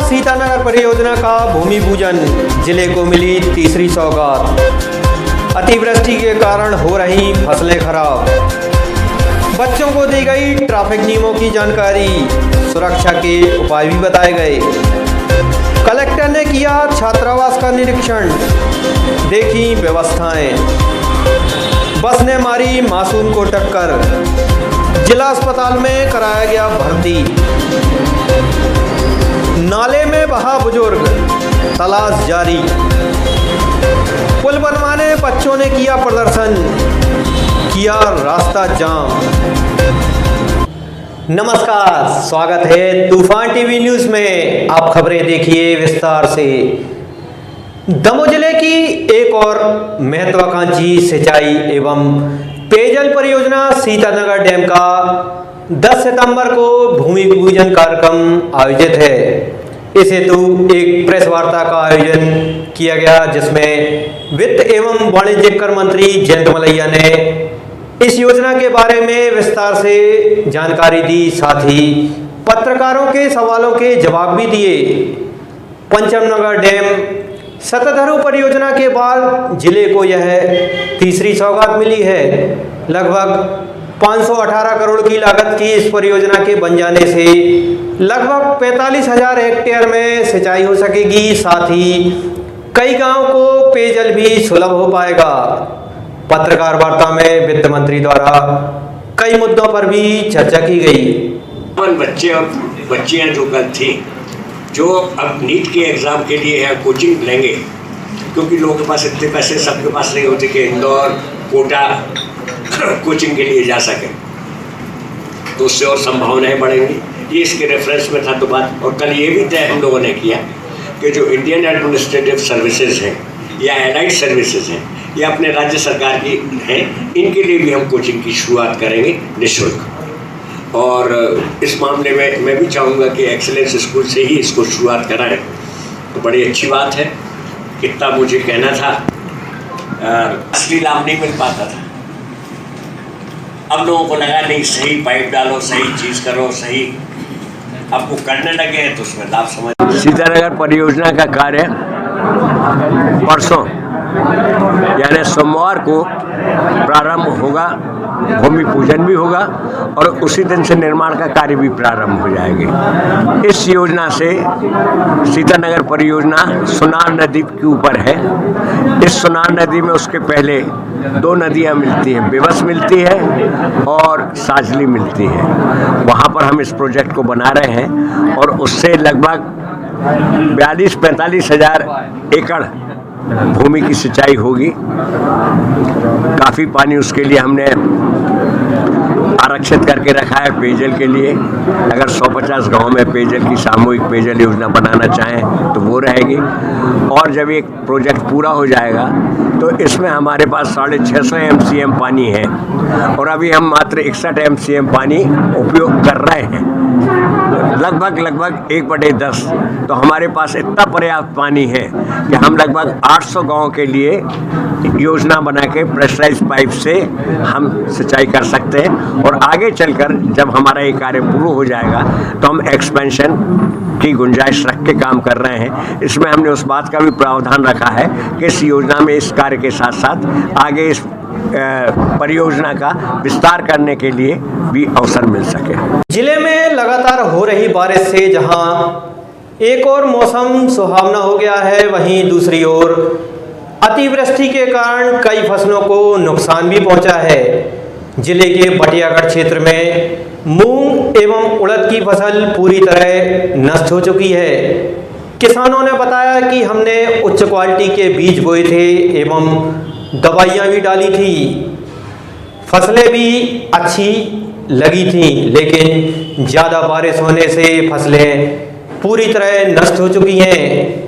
सीतानगर परियोजना का भूमि पूजन, जिले को मिली तीसरी सौगात। अतिवृष्टि के कारण हो रही फसलें खराब। बच्चों को दी गई ट्रैफिक नियमों की जानकारी, सुरक्षा के उपाय भी बताए गए। कलेक्टर ने किया छात्रावास का निरीक्षण, देखी व्यवस्थाएं। बस ने मारी मासूम को टक्कर, जिला अस्पताल में कराया गया भर्ती। नाले में बहा बुजुर्ग, तलाश जारी। पुल बनवाने बच्चों ने किया प्रदर्शन, किया रास्ता जाम। नमस्कार, स्वागत है तूफान टीवी न्यूज में। आप खबरें देखिए विस्तार से। दमोह जिले की एक और महत्वाकांक्षी सिंचाई एवं पेयजल परियोजना सीतानगर डैम का 10 सितंबर को भूमि पूजन कार्यक्रम आयोजित है। इस हेतु एक प्रेस वार्ता का आयोजन किया गया, जिसमें वित्त एवं वाणिज्यिक कर मंत्री जयंत मलैया ने इस योजना के बारे में विस्तार से जानकारी दी, साथ ही पत्रकारों के सवालों के जवाब भी दिए। पंचमनगर डैम शतधरु परियोजना के बाद जिले को यह तीसरी सौगात मिली है। लगभग 518 करोड़ की लागत की इस परियोजना के बन जाने से लगभग 45,000 हेक्टेयर में सिंचाई हो सकेगी, साथ ही कई गांव को पेयजल भी सुलभ हो पाएगा। पत्रकार वार्ता में वित्त मंत्री द्वारा कई मुद्दों पर भी चर्चा की गई। बच्चे और बच्चियां जो कल थी, जो अब नीट के एग्ज़ाम के लिए है कोचिंग लेंगे, क्योंकि लोगों के पास इतने पैसे सबके पास नहीं होते कि इंदौर कोटा कोचिंग के लिए जा सके, तो उससे और संभावनाएं बढ़ेंगी। ये इसके रेफरेंस में था तो बात। और कल ये भी तय हम लोगों ने किया कि जो इंडियन एडमिनिस्ट्रेटिव सर्विसेज हैं या एलाइड सर्विसेज हैं, ये अपने राज्य सरकार की हैं, इनके लिए भी हम कोचिंग की शुरुआत करेंगे निःशुल्क। और इस मामले में मैं भी चाहूँगा कि एक्सीलेंस स्कूल से ही इसको शुरुआत कराएं, तो बड़ी अच्छी बात है। इतना मुझे कहना था, असली लाभ नहीं मिल पाता था। अब लोगों को लगा नहीं, सही पाइप डालो, सही चीज़ करो, सही अब वो करने लगे हैं तो उसमें लाभ समझ। सीतानगर परियोजना का कार्य परसों यानी सोमवार को प्रारंभ होगा, भूमि पूजन भी होगा और उसी दिन से निर्माण का कार्य भी प्रारंभ हो जाएगी। इस योजना से सीतानगर परियोजना सुनार नदी के ऊपर है। इस सुनार नदी में उसके पहले दो नदियां मिलती हैं, बेबस मिलती है और साजली मिलती है। वहाँ पर हम इस प्रोजेक्ट को बना रहे हैं और उससे लगभग 42-45 हज़ार एकड़ भूमि की सिंचाई होगी। काफ़ी पानी उसके लिए हमने आरक्षित करके रखा है पेयजल के लिए। अगर 150 गांव में पेयजल की सामूहिक पेयजल योजना बनाना चाहें तो वो रहेगी। और जब एक प्रोजेक्ट पूरा हो जाएगा तो इसमें हमारे पास 650 MCM पानी है और अभी हम मात्र 61 MCM पानी उपयोग कर रहे हैं, लगभग 1/10। तो हमारे पास इतना पर्याप्त पानी है कि हम लगभग 800 गांव के लिए योजना बना के प्रेशराइज पाइप से हम सिंचाई कर सकते हैं। और आगे चलकर जब हमारा ये कार्य पूरा हो जाएगा तो हम एक्सपेंशन की गुंजाइश रख के काम कर रहे हैं। इसमें हमने उस बात का भी प्रावधान रखा है कि इस योजना में इस कार्य के साथ साथ आगे इस परियोजना का विस्तार करने के लिए भी अवसर मिल सके। जिले में लगातार हो रही बारिश से जहां एक और मौसम सुहावना हो गया है, वहीं दूसरी ओर अतिवृष्टि के कारण कई फसलों को नुकसान भी पहुंचा है। जिले के बटियागढ़ क्षेत्र में मूंग एवं उड़द की फसल पूरी तरह नष्ट हो चुकी है। किसानों ने बताया कि हमने उच्च क्वालिटी के बीज बोए थे एवं दवाइयाँ भी डाली थी, फसलें भी अच्छी लगी थी, लेकिन ज़्यादा बारिश होने से फसलें पूरी तरह नष्ट हो चुकी हैं।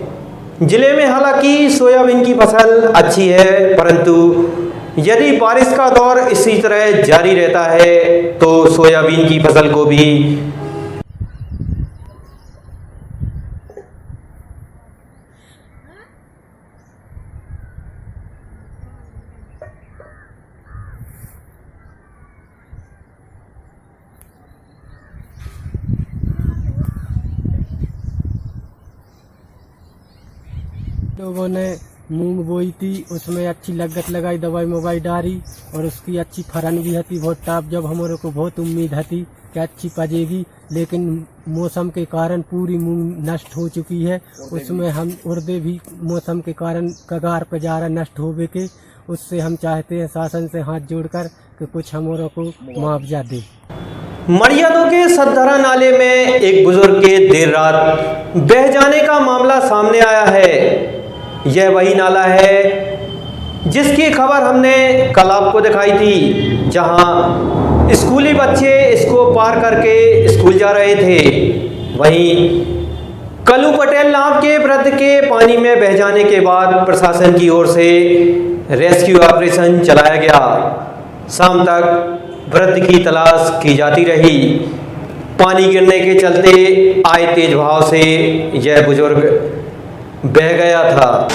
जिले में हालांकि सोयाबीन की फसल अच्छी है, परंतु यदि बारिश का दौर इसी तरह जारी रहता है तो सोयाबीन की फसल को भी लोगों ने मूंग बोई थी, उसमें अच्छी लागत लगाई, दवाई मवाई डाली और उसकी अच्छी फरन भी हती बहुत टाप। जब हमारे को बहुत उम्मीद हती कि अच्छी पजेगी, लेकिन मौसम के कारण पूरी मूंग नष्ट हो चुकी है। उसमें हम उर्दे भी मौसम के कारण कगार पे जा रहा नष्ट होवे के। उससे हम चाहते हैं शासन से हाथ जोड़कर कि कुछ हमारे को मुआवजा दे। मड़ियादों के सदधरा नाले में एक बुजुर्ग के देर रात बह जाने का मामला सामने आया है। यह वही नाला है जिसकी खबर हमने कल आपको दिखाई थी, जहां स्कूली बच्चे इसको पार करके स्कूल जा रहे थे। वहीं कल्लू पटेल नाम के वृद्ध के पानी में बह जाने के बाद प्रशासन की ओर से रेस्क्यू ऑपरेशन चलाया गया। शाम तक वृद्ध की तलाश की जाती रही। पानी गिरने के चलते आए तेज बहाव से यह बुजुर्ग बह गया था।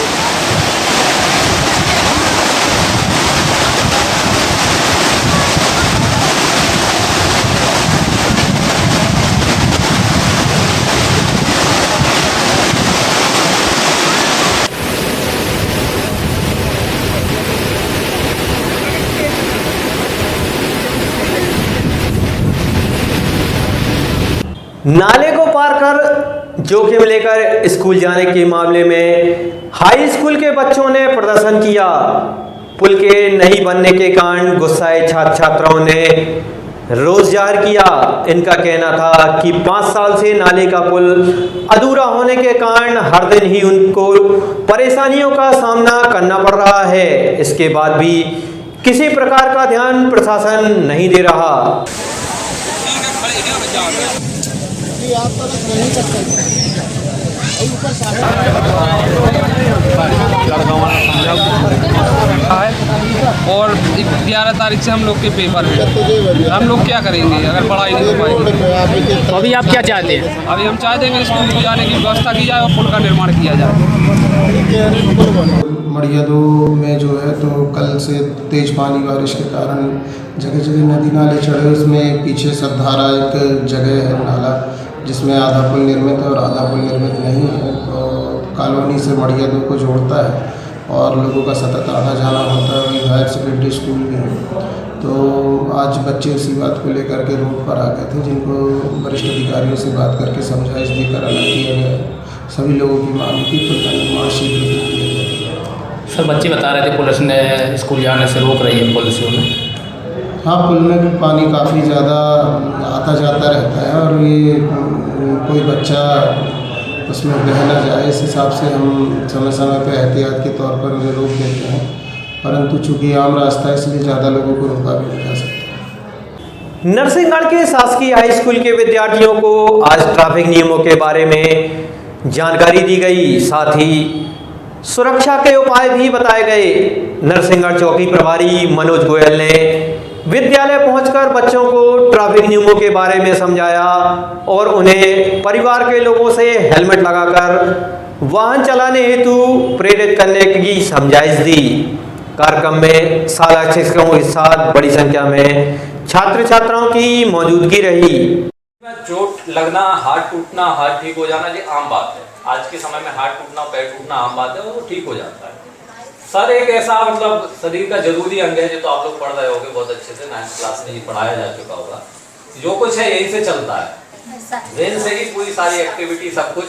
नाले को पार कर जोखिम लेकर स्कूल जाने के मामले में हाई स्कूल के बच्चों ने प्रदर्शन किया। पुल के नहीं बनने के कारण गुस्साए छात्र छात्राओं ने रोष जाहिर किया। इनका कहना था कि 5 साल से नाले का पुल अधूरा होने के कारण हर दिन ही उनको परेशानियों का सामना करना पड़ रहा है। इसके बाद भी किसी प्रकार का ध्यान प्रशासन नहीं दे रहा। और 11 तारीख से हम लोग के पेपर हैं। हम लोग क्या करेंगे अगर पढ़ाई नहीं हो पाएगी? तो अभी आप क्या चाहते हैं? अभी हम चाहते हैं कि स्कूल को जाने की व्यवस्था की जाए और पुल का निर्माण किया जाए। मड़ियादों में जो है तो कल से तेज पानी बारिश के कारण जगह जगह नदी नाले चढ़े। उसमें पीछे सदधारा एक जगह है नाला जिसमें आधा पुल निर्मित है और आधा पुल निर्मित नहीं है। तो कॉलोनी से मड़ियादों को जोड़ता है और लोगों का सतत आना जाना होता है। वही हायर सेकेंडरी स्कूल भी है। तो आज बच्चे इसी बात को लेकर के रोड पर आ गए थे, जिनको वरिष्ठ अधिकारियों से बात करके समझाइश देकर अलग किया गया। सभी लोगों की मांग की पुल का निर्माण शीघ्र किया जाए। सर बच्चे बता रहे थे पुलिस ने स्कूल जाने से रोक रही है पुलिस उन्हें। हाँ, पुल में भी पानी काफ़ी ज़्यादा आता जाता रहता है और ये कोई बच्चा उसमें बह ना जाए इस हिसाब से हम समय समय पर एहतियात के तौर पर उन्हें रोक देते हैं। परंतु चूँकि आम रास्ता है इसलिए ज़्यादा लोगों को रोका भी नहीं जा सकता। नरसिंहगढ़ के शासकीय हाई स्कूल के विद्यार्थियों को आज ट्रैफिक नियमों के बारे में जानकारी दी गई। साथ ही सुरक्षा के उपाय भी बताए गए। नरसिंहगढ़ चौकी प्रभारी मनोज गोयल ने विद्यालय पहुंचकर बच्चों को ट्रैफिक नियमों के बारे में समझाया और उन्हें परिवार के लोगों से हेलमेट लगाकर वाहन चलाने हेतु प्रेरित करने की समझाइश दी। कार्यक्रम में शाला शिक्षकों के साथ बड़ी संख्या में छात्र छात्राओं की मौजूदगी रही। चोट लगना, हाथ टूटना, हाथ ठीक हो जाना ये आम बात है। आज के समय में हाथ टूटना, पैर टूटना आम बात है और वो ठीक हो जाता है। सर एक ऐसा मतलब शरीर का जरूरी अंग है जो तो आप लोग पढ़ रहे होंगे बहुत अच्छे से, 9th क्लास में ये पढ़ाया जा चुका होगा। जो कुछ है यहीं से चलता है, ब्रेन से ही पूरी सारी एक्टिविटी सब कुछ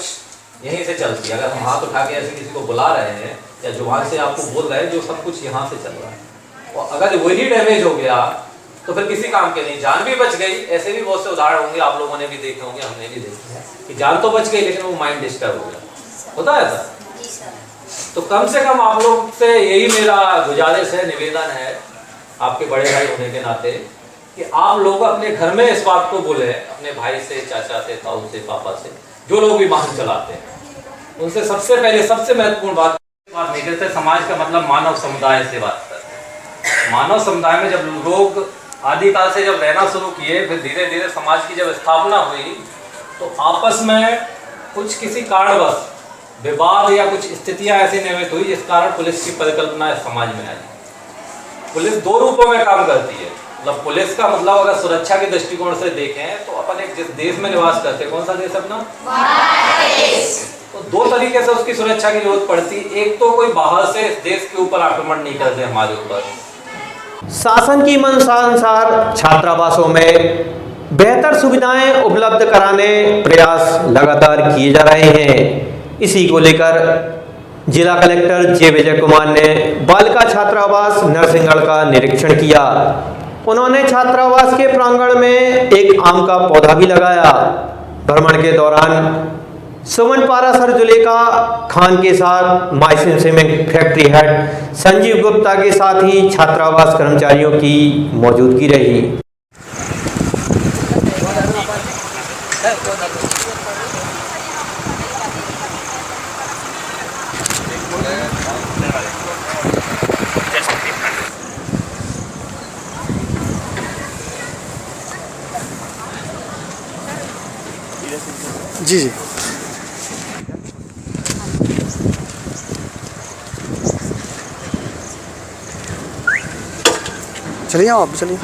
यहीं से चलती है। अगर हम हाथ उठा के ऐसे किसी को बुला रहे हैं या जुबान से आपको बोल रहे हैं, जो सब कुछ यहाँ से चल रहा है। और अगर वही डैमेज हो गया तो फिर किसी काम के नहीं, जान भी बच गई। ऐसे भी बहुत से उदाहरण होंगे, आप लोगों ने भी देखे होंगे, हमने भी देखे हैं कि जान तो बच गई लेकिन वो माइंड डिस्टर्ब हो गया। होता है सर? तो कम से कम आप लोग से यही मेरा गुजारिश है, निवेदन है आपके बड़े भाई होने के नाते, कि आप लोग अपने घर में इस बात को बोले, अपने भाई से, चाचा से, ताऊ से, पापा से, जो लोग भी वाहन चलाते हैं उनसे सबसे पहले सबसे महत्वपूर्ण बात नहीं करते। समाज का मतलब मानव समुदाय से बात करते हैं। मानव समुदाय में जब लोग आदिकाल से जब रहना शुरू किए, फिर धीरे धीरे समाज की जब स्थापना हुई तो आपस में कुछ किसी कारणवश विवाद या कुछ स्थितियां ऐसी निर्मित हुई जिस कारण पुलिस की परिकल्पना समाज में आई। पुलिस 2 रूपों में काम करती है। मतलब पुलिस का मतलब अगर सुरक्षा के दृष्टिकोण से देखें तो अपन एक जिस देश में निवास करते हैं, कौन सा देश अपना? भारत देश। तो दो तरीके से उसकी सुरक्षा की जरूरत पड़ती। एक तो कोई बाहर से देश के ऊपर आक्रमण नहीं करते हमारे ऊपर। शासन की मंशानुसार छात्रावासों में बेहतर सुविधाएं उपलब्ध कराने प्रयास लगातार किए जा रहे हैं। इसी को लेकर जिला कलेक्टर जे विजय कुमार ने बालिका छात्रावास नरसिंहगढ़ का निरीक्षण किया। उन्होंने छात्रावास के प्रांगण में एक आम का पौधा भी लगाया। भ्रमण के दौरान सुमन पारासर जुलेखा खान के साथ माइसिन cement factory head Sanjeev Gupta के साथ ही छात्रावास कर्मचारियों की मौजूदगी रही। जी जी चलिए आप चलिए।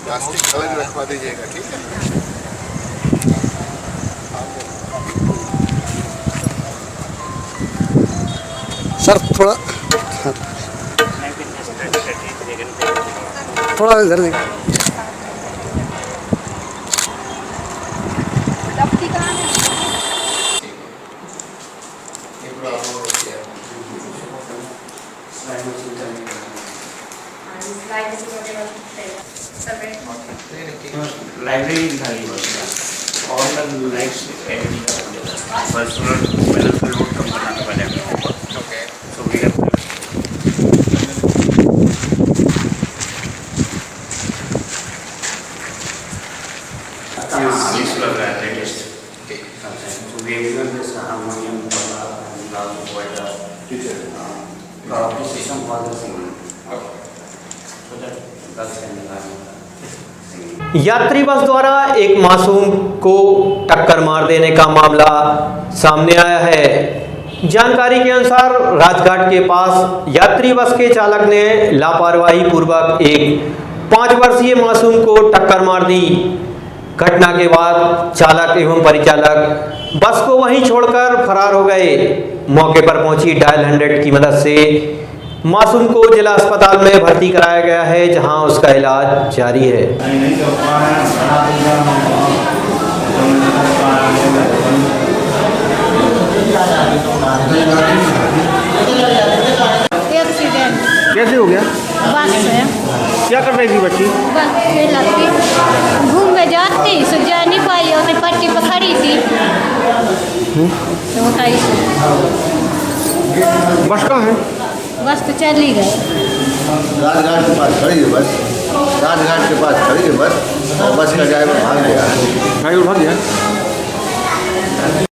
प्लास्टिक अलग रखवा दीजिएगा, ठीक है। सर थोड़ा थोड़ा इधर देखिए। लाइब्रेरी दिखाई और लाइट्स एलईडी बस पैनल पर लोड कम करना था पहले। Okay so we have this was the latest so we have given this harmonium and also provide the system for the singing so that girls can learn. यात्री बस द्वारा एक मासूम को टक्कर मार देने का मामला सामने आया है। जानकारी के अनुसार राजघाट के पास यात्री बस के चालक ने लापरवाही पूर्वक एक 5 वर्षीय मासूम को टक्कर मार दी। घटना के बाद चालक एवं परिचालक बस को वहीं छोड़कर फरार हो गए। मौके पर पहुंची डायल 100 की मदद से मासूम को जिला अस्पताल में भर्ती कराया गया है, जहां उसका इलाज जारी है। एक्सीडेंट कैसे हो गया? बस से क्या कर रही थी बच्ची? बस पे लगती घूमने जाती सो जा नहीं पाई और पट्टी पर खड़ी थी तो उठाई से। बस कहाँ है? बस तो चली गई। राजघाट के पास खड़ी है बस, राजघाट के पास खड़ी है बस, और बस का ड्राइवर भाग गया। ड्राइवर भाग गया।